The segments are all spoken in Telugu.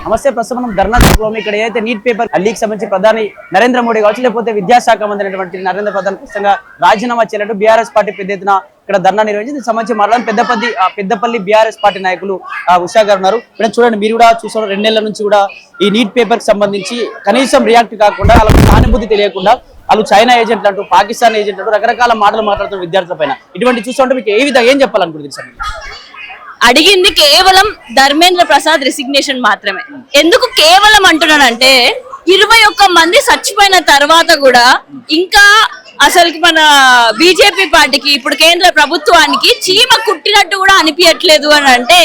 నమస్తే. ప్రస్తుతం మనం ధర్నా చౌక్లో ఇక్కడ ఏదైతే నీట్ పేపర్ లీక్ సంబంధించి ప్రధాని నరేంద్ర మోడీ కావచ్చు, లేకపోతే విద్యాశాఖ మంత్రి అయినటువంటి నరేంద్ర ప్రధాన్ ఖచ్చితంగా రాజీనామా చేయాలంటూ బీఆర్ఎస్ పార్టీ పెద్ద ఎత్తున ఇక్కడ ధర్నా నిర్వహించి దీనికి సంబంధించి మాట్లాడడం పెద్దపల్లి బీఆర్ఎస్ పార్టీ నాయకులు ఉషా గారు ఉన్నారు. ఇక్కడ చూడండి, మీరు కూడా చూస్తున్నారు, 2 నెలల నుంచి కూడా ఈ నీట్ పేపర్ కి సంబంధించి కనీసం రియాక్ట్ కాకుండా, వాళ్ళకి సానుభూతి తెలియకుండా వాళ్ళు చైనా ఏజెంట్లు అంటూ, పాకిస్తాన్ ఏజెంట్లు అంటూ రకరకాల మాటలు మాట్లాడుతున్న విద్యార్థుల పైన. ఇటువంటి చూస్తుంటే మీకు ఏం చెప్పాలనుకుంటుంది? అడిగింది కేవలం ధర్మేంద్ర ప్రసాద్ రిసిగ్నేషన్ మాత్రమే. ఎందుకు కేవలం అంటున్నానంటే 21 మంది చచ్చిపోయిన తర్వాత కూడా ఇంకా అసలుకి మన బీజేపీ పార్టీకి ఇప్పుడు కేంద్ర ప్రభుత్వానికి చీమ కుట్టినట్టు కూడా అనిపించట్లేదు అని అంటే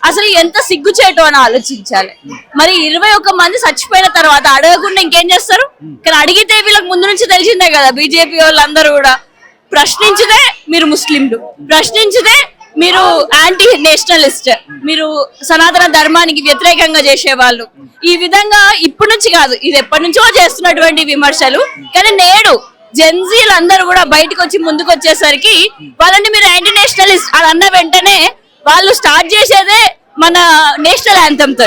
అసలు ఎంత సిగ్గుచేటు అని ఆలోచించాలి. మరి 21 మంది చచ్చిపోయిన తర్వాత అడగకుండా ఇంకేం చేస్తారు? కానీ అడిగితే వీళ్ళకి ముందు నుంచి తెలిసిందే కదా, బీజేపీ వాళ్ళందరూ కూడా ప్రశ్నించితే మీరు ముస్లింలు, ప్రశ్నించితే మీరు యాంటీ నేషనలిస్ట్, మీరు సనాతన ధర్మానికి వ్యతిరేకంగా చేసేవాళ్ళు. ఈ విధంగా ఇప్పటి నుంచి కాదు, ఇది ఎప్పటి నుంచో చేస్తున్నటువంటి విమర్శలు. కానీ నేడు జెన్జీలు అందరూ కూడా బయటకు వచ్చి ముందుకు వచ్చేసరికి వాళ్ళని మీరు యాంటీ నేషనలిస్ట్ అని అన్న వెంటనే వాళ్ళు స్టార్ట్ చేసేదే మన నేషనల్ యాంథమ్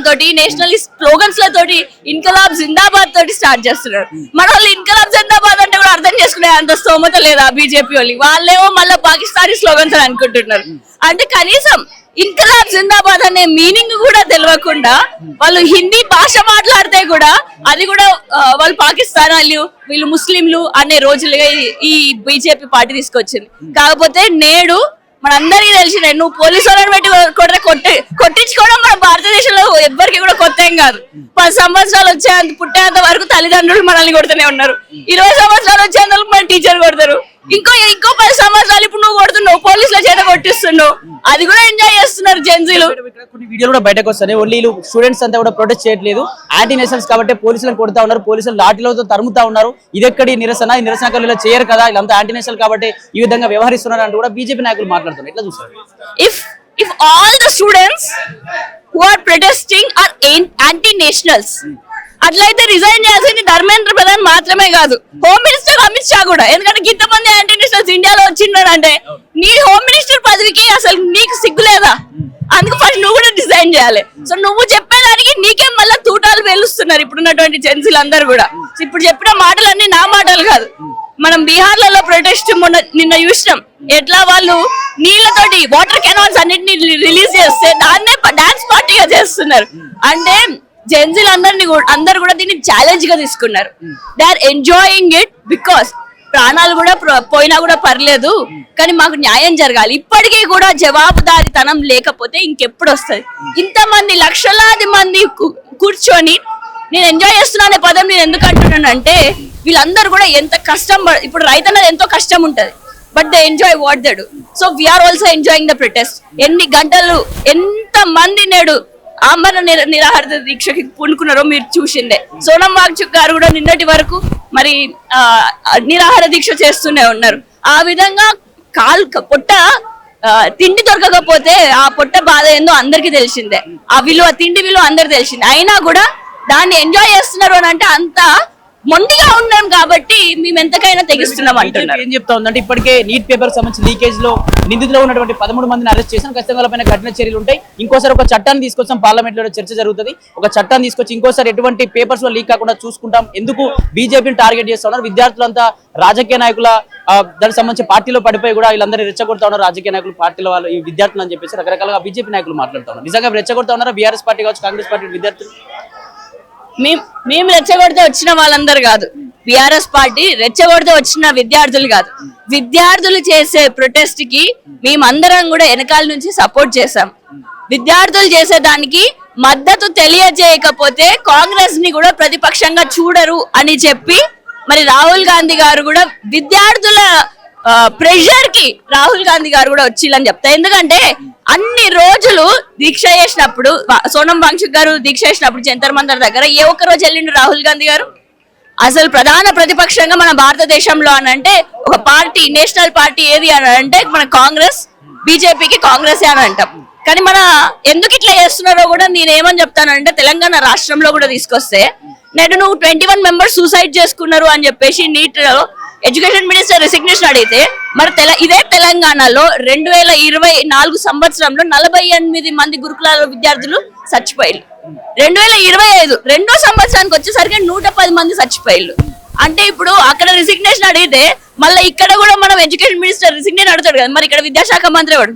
తోటి, నేషనలిస్ట్ స్లోగన్స్ లతోటి, ఇన్కలాబ్ జిందాబాద్ తోటి స్టార్ట్ చేస్తున్నారు. మన వాళ్ళు ఇన్కలాబ్ జిందాబాద్ అంటే కూడా అర్థం చేసుకునే అంత స్తోమత లేదా బీజేపీ వాళ్ళేమో మళ్ళీ పాకిస్తానీ స్లోగన్స్ అని అనుకుంటున్నారు. అంటే కనీసం ఇన్కలాబ్ జిందాబాద్ అనే మీనింగ్ కూడా తెలియకుండా వాళ్ళు హిందీ భాష మాట్లాడితే కూడా అది కూడా వాళ్ళు పాకిస్తాన్ వీళ్ళు ముస్లింలు అనే రోజులుగా ఈ బీజేపీ పార్టీ తీసుకొచ్చింది. కాకపోతే నేడు మనందరికీ తెలిసిన, నువ్వు పోలీసు వాళ్ళని పెట్టి కొట్టించుకోవడం మన భారతదేశంలో ఎవ్వరికి కూడా కొత్త ఏం కాదు. 10 సంవత్సరాలు పుట్టేంత వరకు తల్లిదండ్రులు మనల్ని కొడుతూనే ఉన్నారు. 20 సంవత్సరాలు వచ్చేంత మన టీచర్ కొడతారు. ఇంకో 10 సంవత్సరాలు ఇప్పుడు నువ్వు కొడుతున్నావు, పోలీసుల చేత కొట్టిస్తున్నావు. అది కూడా ఎంజాయ్ చేస్తున్నారు జెన్జీలు. కొన్ని వీడియోలు కూడా బయటకు వస్తాయి. ఓన్లీ స్టూడెంట్స్ అంతా కూడా ప్రొటెస్ట్ చేయట్లేదు, యాంటీ నేషనల్స్ కాబట్టి పోలీసులను కొడతా ఉన్నారు, పోలీసులు లాఠీలతో తరుముతా ఉన్నారు. ఇదెక్కడి నిరసన? ఈ నిరసనకారులు ఇలా చేయరు కదా, వీళ్ళంతా యాంటీ నేషనల్ కాబట్టి ఈ విధంగా వ్యవహరిస్తున్నారు అంటూ కూడా బీజేపీ నాయకులు మాట్లాడుతున్నారు. ఎట్లా చూస్తారు? If all the students who are protesting are anti-nationals, అట్లయితే రిజైన్ చేయాల్సింది ధర్మేంద్ర ప్రధాన్ మాత్రమే కాదు, హోమ్ మినిస్టర్ అమిత్ షా కూడా. ఎందుకంటే ఇంతమంది యాంటీ నేషనల్స్ ఇండియాలో వచ్చిందంటే నీ హోమ్ మినిస్టర్ పదవికి అసలు నీకు సిగ్గు లేదా? అందుకు ఫస్ట్ నువ్వు కూడా రిజైన్ చేయాలి. సో నువ్వు చెప్పేదానికి నీకే మళ్ళీ తూటాలు వెలుస్తున్నారు ఇప్పుడున్నటువంటి జెన్సీలు అందరూ కూడా. ఇప్పుడు చెప్పిన మాటలన్నీ నా మాటలు కాదు. మనం బీహార్లలో ప్రొటెస్ట్ నిన్న చూసినాం, ఎట్లా వాళ్ళు నీళ్లతోటి వాటర్ కెనాల్స్ అన్నిటిని రిలీజ్ చేస్తే దాన్నే డాన్స్ పార్టీగా చేస్తున్నారు. అంటే జెన్జీలు అందరు కూడా దీన్ని ఛాలెంజ్ గా తీసుకున్నారు. They are enjoying it because ప్రాణాలు కూడా పోయినా కూడా పర్లేదు, కానీ మాకు న్యాయం జరగాలి. ఇప్పటికీ కూడా జవాబుదారీతనం లేకపోతే ఇంకెప్పుడు వస్తుంది? ఇంతమంది లక్షలాది మంది కూర్చొని నేను ఎంజాయ్ చేస్తున్నానే పదం నేను ఎందుకు అంటున్నానంటే వీళ్ళందరూ కూడా ఎంత కష్టం, ఇప్పుడు రైతన్నది ఎంతో కష్టం ఉంటది, but they enjoy what they do. So we are also enjoying the protest. ఎన్ని గంటలు ఎంత మంది నేడు ఆమరణ నిరాహార దీక్షకి పూనుకున్నారో మీరు చూసిందే. సోనం వాంగ్చుక్ గారు కూడా నిన్నటి వరకు మరి నిరాహార దీక్ష చేస్తూనే ఉన్నారు. ఆ విధంగా పొట్ట తిండి దొరకకపోతే ఆ పొట్ట బాధ ఏందో అందరికి తెలిసిందే, ఆ తిండి విలువ అందరికి తెలిసిందే. అయినా కూడా దాన్ని ఎంజాయ్ చేస్తున్నారు అని అంటే అంత మొండిగా ఉన్నాం కాబట్టి మేము ఎంతకైనా తెగిస్తున్నాం అంటున్నారు. ఏం చెప్తా ఉందంటే ఇప్పటికే నీట్ పేపర్ సంబంధించి లీకేజ్ లో నిందితులు ఉన్నటువంటి 13 మందిని అరెస్ట్ చేసాం, ఖచ్చితంగా వాళ్ళపైన కఠిన చర్యలు ఉంటాయి. ఇంకోసారి ఒక చట్టాన్ని తీసుకొచ్చాం, పార్లమెంట్ లో చర్చ జరుగుతుంది. ఒక చట్టాన్ని తీసుకొచ్చి ఇంకోసారి ఎటువంటి పేపర్స్ లో లీక్ కాకుండా చూసుకుంటాం. ఎందుకు బీజేపీని టార్గెట్ చేస్తా ఉన్నారు? విద్యార్థులంతా రాజకీయ నాయకుల దానికి సంబంధించి పార్టీలో పడిపోయి కూడా వీళ్ళందరూ రెచ్చగొడతా ఉన్నారు. రాజకీయ నాయకులు, పార్టీల వాళ్ళు, ఈ విద్యార్థులు అని చెప్పేసి రకరకాలుగా బీజేపీ నాయకులు మాట్లాడుతూ ఉన్నారు. నిజంగా రెచ్చగొడతా ఉన్నారా బీఆర్ఎస్ పార్టీ కావచ్చు, కాంగ్రెస్ పార్టీ విద్యార్థులు? మేము రెచ్చగొడితే వచ్చిన వాళ్ళందరూ కాదు, బీఆర్ఎస్ పార్టీ రెచ్చగొడితే వచ్చిన విద్యార్థులు కాదు. విద్యార్థులు చేసే ప్రొటెస్ట్ కి మేమందరం కూడా వెనకాల నుంచి సపోర్ట్ చేశాం. విద్యార్థులు చేసేదానికి మద్దతు తెలియజేయకపోతే కాంగ్రెస్ ని కూడా ప్రతిపక్షంగా చూడరు అని చెప్పి మరి రాహుల్ గాంధీ గారు కూడా విద్యార్థుల ప్రెషర్ కి రాహుల్ గాంధీ గారు కూడా వచ్చిల్లని చెప్తా. ఎందుకంటే అన్ని రోజులు దీక్ష చేసినప్పుడు, సోనం వాంగ్చుక్ గారు దీక్ష చేసినప్పుడు జంతర్ మంతర్ దగ్గర ఏ ఒక్క రోజు వెళ్ళిండు రాహుల్ గాంధీ గారు? అసలు ప్రధాన ప్రతిపక్షంగా మన భారతదేశంలో అని అంటే ఒక పార్టీ, నేషనల్ పార్టీ ఏది అని అంటే మన కాంగ్రెస్, బీజేపీకి కాంగ్రెస్ అని అంటాం. కానీ మన ఎందుకు ఇట్లా చేస్తున్నారో కూడా నేనేమని చెప్తానంటే తెలంగాణ రాష్ట్రంలో కూడా తీసుకొస్తే నేడు నువ్వు 21 మెంబర్స్ సూసైడ్ చేసుకున్నారు అని చెప్పేసి నీట్ ఎడ్యుకేషన్ మినిస్టర్ రిసిగ్నేషన్ అడిగితే మరి ఇదే తెలంగాణలో 2024 సంవత్సరంలో 48 మంది గురుకులాల విద్యార్థులు చచ్చిపోయారు. 2025 రెండో సంవత్సరానికి వచ్చేసరికి 110 మంది చచ్చిపోయారు. అంటే ఇప్పుడు అక్కడ రిసిగ్నేషన్ అడిగితే మళ్ళీ ఇక్కడ కూడా మనం ఎడ్యుకేషన్ మినిస్టర్ రిసిగ్నేషన్ అడుగుతాడు కదా, మరి ఇక్కడ విద్యాశాఖ మంత్రి వాడు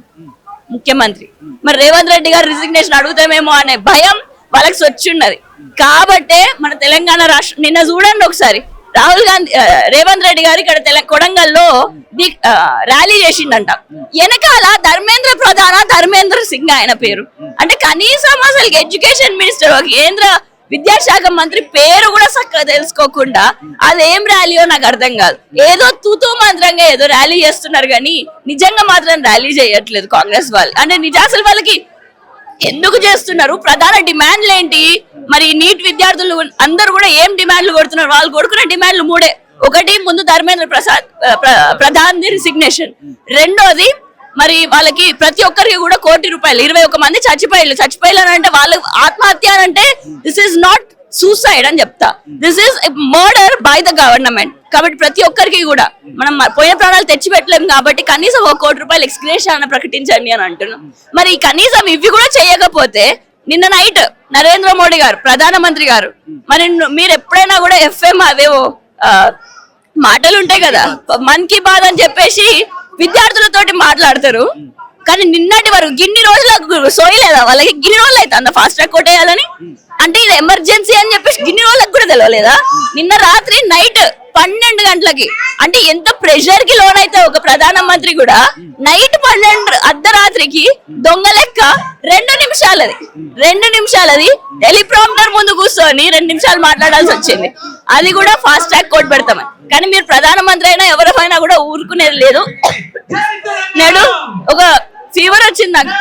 ముఖ్యమంత్రి, మరి రేవంత్ రెడ్డి గారు రిసిగ్నేషన్ అడుగుతామేమో అనే భయం వాళ్ళకి వచ్చున్నది. కాబట్టే మన తెలంగాణ రాష్ట్రం నిన్న చూడండి ఒకసారి, రాహుల్ గాంధీ రేవంత్ రెడ్డి గారు ఇక్కడ కొడంగల్లో ర్యాలీ చేసిండంట. వెనకాల ధర్మేంద్ర సింగ్ ఆయన పేరు. అంటే కనీసం అసలు ఎడ్యుకేషన్ మినిస్టర్ కేంద్ర విద్యాశాఖ మంత్రి పేరు కూడా చక్కగా తెలుసుకోకుండా అదేం ర్యాలీయో నాకు అర్థం కాదు. ఏదో తూతూ మంత్రంగా ఏదో ర్యాలీ చేస్తున్నారు కానీ నిజంగా మాత్రం ర్యాలీ చేయట్లేదు కాంగ్రెస్ వాళ్ళు. అంటే అసలు వాళ్ళకి ఎందుకు చేస్తున్నారు? ప్రధాన డిమాండ్లు ఏంటి? మరి నీట్ విద్యార్థులు అందరూ కూడా ఏం డిమాండ్లు కొడుతున్నారు? వాళ్ళు కొడుకున్న డిమాండ్లు మూడే. ఒకటి, ముందు ధర్మేంద్ర ప్రధాన్ రిసిగ్నేషన్. రెండోది, మరి వాళ్ళకి ప్రతి ఒక్కరికి కూడా ₹1 కోటి 21 మంది చచ్చిపోయారు అని అంటే వాళ్ళు ఆత్మహత్య అని అంటే దిస్ ఈస్ నాట్ సూసైడ్ అని చెప్తా, this is murder by the government. కాబట్టి ప్రతి ఒక్కరికి కూడా మనం పోయే ప్రాణాలు తెచ్చిపెట్టలేము కాబట్టి కనీసం ₹1 కోటి ఎక్స్గ్రేషన్ ప్రకటించండి అని అంటున్నాం. మరి కనీసం ఇవి కూడా చేయకపోతే నిన్న నైట్ నరేంద్ర మోడీ గారు ప్రధానమంత్రి గారు, మరి మీరు ఎప్పుడైనా కూడా FM అవేవో మాటలు ఉంటాయి కదా, మన్ కీ బాత్ అని చెప్పేసి విద్యార్థులతోటి మాట్లాడతారు. కానీ నిన్నటి వరకు గిన్ని రోజులకు సోయలేదా వాళ్ళకి? గిన్ని రోజులు అయితే అంత ఫాస్ట్ ట్రాక్ కొట్టేయాలని అంటే ఇది ఎమర్జెన్సీ అని చెప్పేసి గిన్ని రోజులకు కూడా తెలియలేదా? నిన్న రాత్రి నైట్ 12 గంటలకి, అంటే ఎంత ప్రెషర్ కి లోన్ అయితే ఒక ప్రధానమంత్రి కూడా నైట్ 12 అర్ధరాత్రికి దొంగ లెక్క 2 నిమిషాలది టెలిప్రాంప్టర్ ముందు కూర్చొని 2 నిమిషాలు మాట్లాడాల్సి వచ్చింది. అది కూడా ఫాస్ట్ ట్రాక్ కోడ్ పెడతామని. కానీ మీరు ప్రధానమంత్రి అయినా ఎవరిపైనా కూడా ఊరుకునేది లేదు. నేడు ఒక ఫీవర్ వచ్చింది నాకు,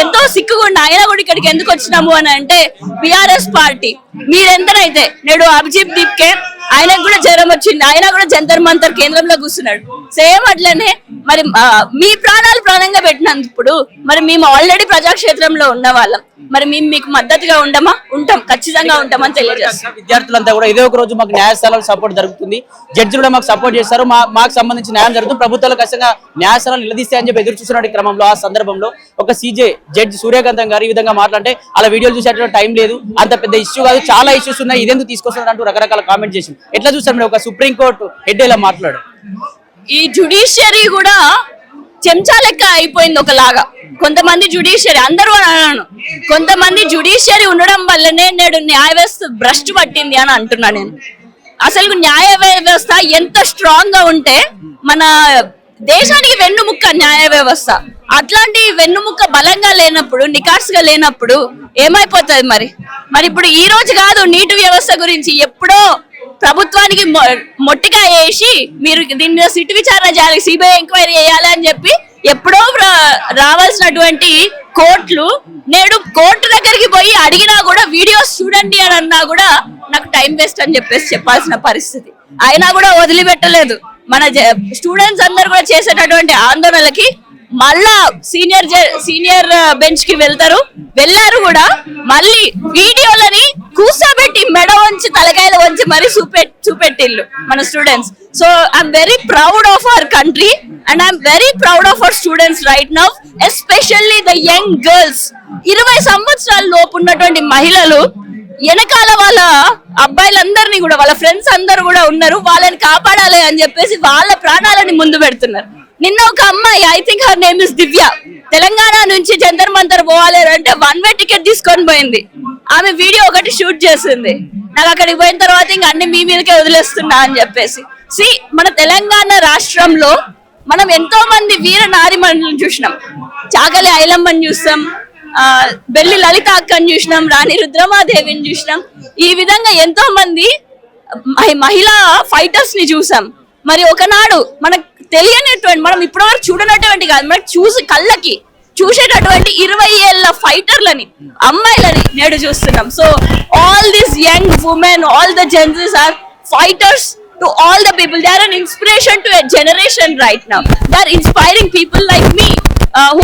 ఎంతో సిక్కుకుండా అయినా కూడా ఇక్కడికి ఎందుకు వచ్చినాము అని అంటే బిఆర్ఎస్ పార్టీ మీరెంతనైతే నేడు అభిజిత్ దీప్కే ఆయనకు కూడా జ్వరం వచ్చింది, ఆయన కూడా జంతర్ మంతర్ కేంద్రంలో కూర్చున్నాడు. సేమ్ అట్లనే మరి మీ ప్రాణాలు ప్రాణంగా పెట్టినందుకు మరి మేము ఆల్రెడీ ప్రజాక్షేత్రంలో ఉన్న వాళ్ళం, మరి మేము మీకు మద్దతుగా ఉంటాం, ఖచ్చితంగా ఉంటామని తెలియజేస్తాం. విద్యార్థులంతా కూడా ఇదే ఒక రోజు మాకు న్యాయస్థానాలు సపోర్ట్ జరుగుతుంది, జడ్జిలు కూడా మాకు సపోర్ట్ చేస్తారు, మాకు సంబంధించిన న్యాయం జరుగుతుంది, ప్రభుత్వాలు ఖచ్చితంగా న్యాయస్థానాలు నిలదీస్తాయని చెప్పి ఎదురు చూస్తున్న క్రమంలో ఆ సందర్భంలో ఒక జడ్జి సూర్యకాంతం గారు ఈ విధంగా మాట్లాడితే అలా వీడియోలు చూసేటువంటి టైం లేదు, అంత పెద్ద ఇష్యూ కాదు, చాలా ఇష్యూస్ ఉన్నాయి, ఇదెందుకు తీసుకొస్తున్నారు అంటూ రకరకాల కామెంట్ చేసి ఎట్లా చూస్తారు మీరు? ఒక సుప్రీంకోర్టు హెడ్ ఇలా మాట్లాడు. ఈ జుడిషియరీ కూడా చెంచా లెక్క అయిపోయింది ఒకలాగా. కొంతమంది జుడిషియరీ, అందరూ అన్నాను, కొంతమంది జుడిషియరీ ఉండడం వల్లనే నేడు న్యాయ వ్యవస్థ భ్రష్టు పట్టింది అని అంటున్నా నేను. అసలు న్యాయ వ్యవస్థ ఎంత స్ట్రాంగ్ గా ఉంటే మన దేశానికి వెన్నుముక్క న్యాయ వ్యవస్థ. అట్లాంటి వెన్నుముక్క బలంగా లేనప్పుడు, నికార్స్గా లేనప్పుడు ఏమైపోతుంది? మరి ఇప్పుడు ఈ రోజు కాదు నీటి వ్యవస్థ గురించి, ఎప్పుడో ప్రభుత్వానికి మొట్టిగా వేసి మీరు దీని మీద సిట్ విచారణ చేయాలి, సిబిఐ ఎంక్వైరీ చేయాలి అని చెప్పి ఎప్పుడో రావాల్సినటువంటి కోర్టులు నేడు కోర్టు దగ్గరికి పోయి అడిగినా కూడా వీడియోస్ చూడండి అని అన్నా కూడా నాకు టైం వేస్ట్ అని చెప్పాల్సిన పరిస్థితి. అయినా కూడా వదిలిపెట్టలేదు. మన స్టూడెంట్స్ అందరు కూడా చేసేటటువంటి ఆందోళనలకి మళ్ళా సీనియర్ బెంచ్ కి వెళ్ళారు కూడా, మళ్ళీ వీడియోలని కూర్చోబెట్టి మెడ వంచి తలకాయలు వంచి మరి చూపెట్టిల్లు మన students. So I'm very proud of our country and I'm very proud of our students right now, especially the young girls. 20 సంవత్సరాల లోపు ఉన్నటువంటి మహిళలు వెనకాల వాళ్ళ అబ్బాయిలందరినీ కూడా, వాళ్ళ ఫ్రెండ్స్ అందరు కూడా ఉన్నారు, వాళ్ళని కాపాడాలి అని చెప్పేసి వాళ్ళ ప్రాణాలని ముందు పెడుతున్నారు. నిన్న ఒక అమ్మాయి, I think her name is Divya, Telangana నుంచి జంతర్ మంతర్ పోవాలి అంటే 1 వే టికెట్ తీసుకొని పోయింది. ఆమె వీడియో ఒకటి షూట్ చేసింది. నాకు అక్కడికి పోయిన తర్వాత ఇంక అన్ని మీ మీదకే వదిలేస్తున్నా అని చెప్పేసి. మన తెలంగాణ రాష్ట్రంలో మనం ఎంతో మంది వీర నారిమణులను చూసినాం. చాగలి ఐలమ్మని చూస్తాం, బెల్లి లలిత అక్కని చూసినాం, రాణి రుద్రమాదేవిని చూసినాం. ఈ విధంగా ఎంతో మంది మహిళా ఫైటర్స్ ని చూసాం. మరి ఒకనాడు మనకు తెలియనటువంటి, మనం ఇప్పటివరకు చూడనటువంటి కాదు, మనకు కళ్ళకి చూసేటటువంటి 20 ఏళ్ల ఫైటర్లని, అమ్మాయిలని నేడు చూస్తున్నాం. So all these young women, all the gen Zs are fighters to all the people. They are an inspiration to a generation right now. They are inspiring people like me who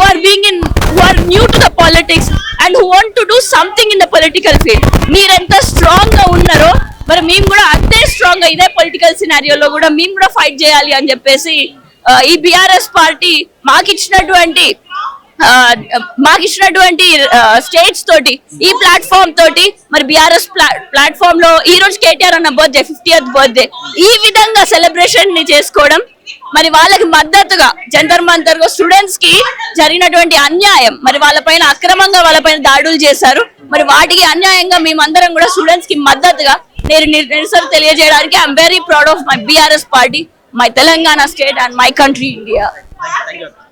are new to the politics and who want to do something in the political field. meer enta strong ga unnaro మరి మేము కూడా అంతే స్ట్రాంగ్ గా ఇదే పొలిటికల్ సినారియోలో కూడా మేము కూడా ఫైట్ చేయాలి అని చెప్పేసి ఈ బిఆర్ఎస్ పార్టీ మాకు ఇచ్చినటువంటి మాకు ఇచ్చినటువంటి స్టేట్స్ తోటి ఈ ప్లాట్ఫామ్ తోటి మరి బిఆర్ఎస్ ప్లాట్ఫామ్ లో ఈ రోజు కేటీఆర్ అన్న బర్త్డే 50th బర్త్డే ఈ విధంగా సెలబ్రేషన్ ని చేసుకోవడం మరి వాళ్ళకి మద్దతుగా జంతర్ మంతర్ గా స్టూడెంట్స్ కి జరిగినటువంటి అన్యాయం మరి వాళ్ళపైన అక్రమంగా వాళ్ళపైన దాడులు చేశారు మరి వాటికి అన్యాయంగా మేమందరం కూడా స్టూడెంట్స్ కి మద్దతుగా నేను నిరసన తెలియజేయడానికి I'm very proud of my BRS party, my Telangana state and my country India.